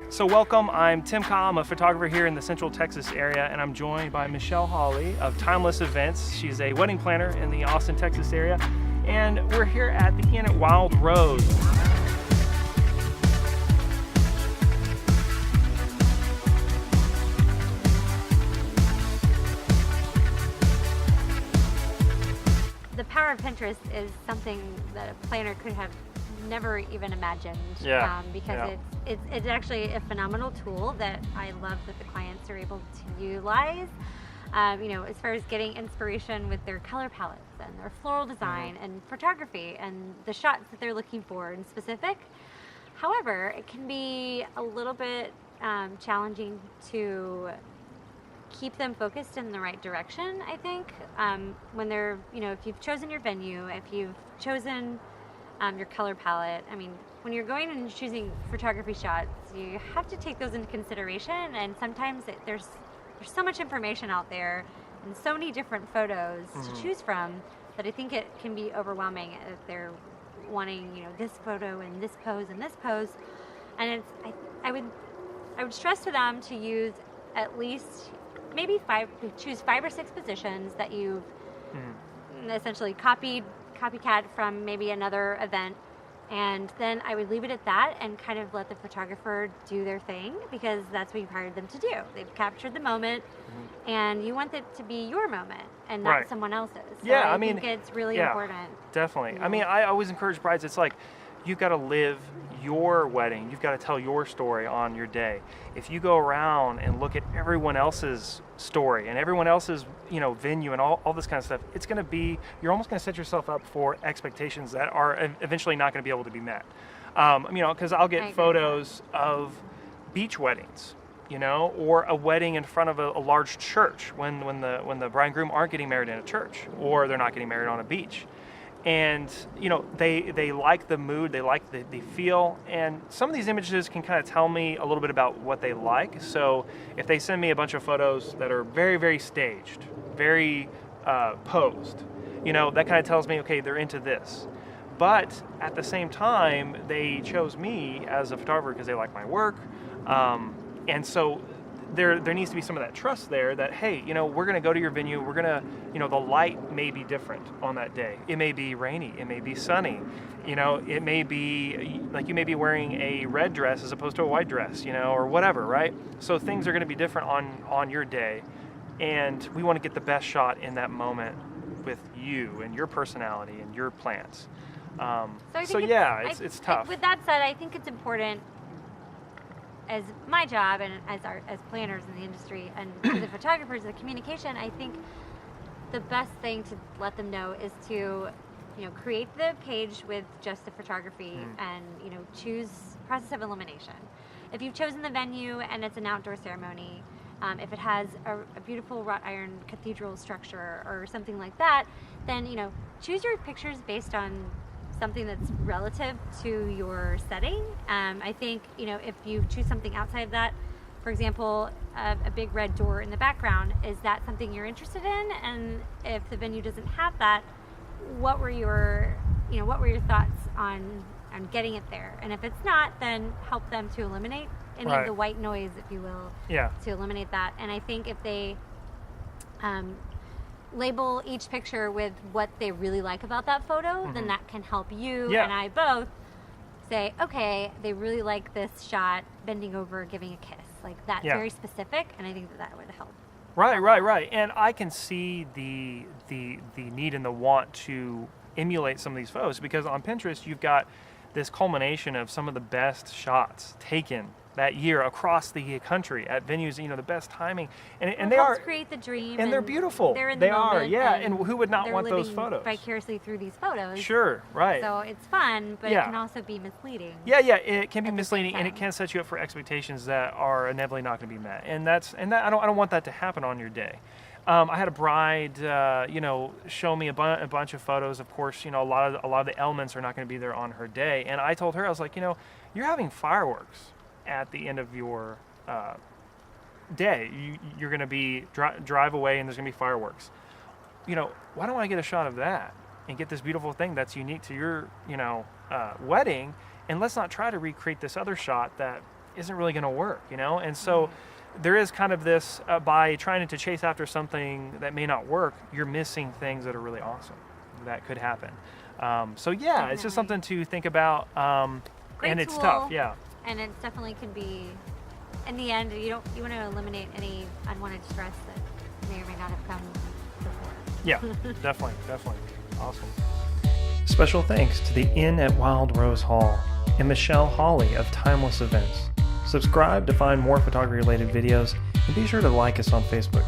So welcome, I'm Tim Kyle. I'm a photographer here in the Central Texas area, and I'm joined by Michelle Hawley of Timeless Events. She's a wedding planner in the Austin, Texas area, and we're here at the Inn at Wild Rose. The power of Pinterest is something that a planner could have never even imagined. Because it's actually a phenomenal tool that I love that the clients are able to utilize. As far as getting inspiration with their color palettes and their floral design and photography and the shots that they're looking for in specific. However, it can be a little bit challenging to keep them focused in the right direction, I think. When they're, if you've chosen your venue, if you've chosen your color palette, when you're going and choosing photography shots, you have to take those into consideration, and sometimes there's so much information out there and so many different photos to choose from that I think it can be overwhelming if they're wanting, this photo and this pose and this pose. And I would stress to them to use at least maybe choose 5 or 6 positions that you've essentially copycat from maybe another event, and then I would leave it at that and kind of let the photographer do their thing, because that's what you've hired them to do. They've captured the moment, and you want it to be your moment and not someone else's. So I think it's really important. Definitely. I always encourage brides, it's like, you've got to live your wedding. You've got to tell your story on your day. If you go around and look at everyone else's story and everyone else's, venue and all this kind of stuff, it's going to be, you're almost going to set yourself up for expectations that are eventually not going to be able to be met. Because I'll get photos of beach weddings, or a wedding in front of a large church when the bride and groom aren't getting married in a church, or they're not getting married on a beach. And they like the mood, they like the feel, and some of these images can kind of tell me a little bit about what they like. So if they send me a bunch of photos that are very, very staged, very posed, that kind of tells me, okay, they're into this. But at the same time, they chose me as a photographer because they like my work, and so there needs to be some of that trust there that, hey, we're going to go to your venue. We're going to, the light may be different on that day. It may be rainy. It may be sunny. It may be like you may be wearing a red dress as opposed to a white dress, or whatever, right? So things are going to be different on your day. And we want to get the best shot in that moment with you and your personality and your plans. It's tough. With that said, I think it's important, as my job and as planners in the industry and the photographers, the communication, I think the best thing to let them know is to, create the page with just the photography and, choose process of elimination. If you've chosen the venue and it's an outdoor ceremony, if it has a beautiful wrought iron cathedral structure or something like that, then, choose your pictures based on something that's relative to your setting. I think, if you choose something outside of that, for example, a big red door in the background, is that something you're interested in? And if the venue doesn't have that, what were your thoughts on getting it there? And if it's not, then help them to eliminate any of the white noise, if you will, to eliminate that. And I think if they label each picture with what they really like about that photo, then that can help you and I both say, okay, they really like this shot, bending over, giving a kiss. Like, that's very specific, and I think that would help. Right. And I can see the need and the want to emulate some of these photos, because on Pinterest you've got this culmination of some of the best shots taken that year across the country at venues, the best timing, and they are create the dream, and they're beautiful. They're in the moment, and who would not want those photos? Vicariously through these photos. Sure, right. So it's fun, but it can also be misleading. It can be misleading, and it can set you up for expectations that are inevitably not going to be met, and I don't want that to happen on your day. I had a bride, show me a bunch of photos. Of course, a lot of the elements are not going to be there on her day, and I told her, I was like, you're having fireworks at the end of your day. You're going to be drive away, and there's going to be fireworks. Why don't I get a shot of that and get this beautiful thing that's unique to your wedding, and let's not try to recreate this other shot that isn't really going to work, And so there is kind of this, by trying to chase after something that may not work, you're missing things that are really awesome that could happen. So yeah, definitely. It's just something to think about. And it's tool, tough, yeah. And it definitely can be, in the end, you want to eliminate any unwanted stress that may or may not have come before. Yeah, definitely. Awesome. Special thanks to the Inn at Wild Rose Hall and Michelle Hawley of Timeless Events. Subscribe to find more photography related videos, and be sure to like us on Facebook.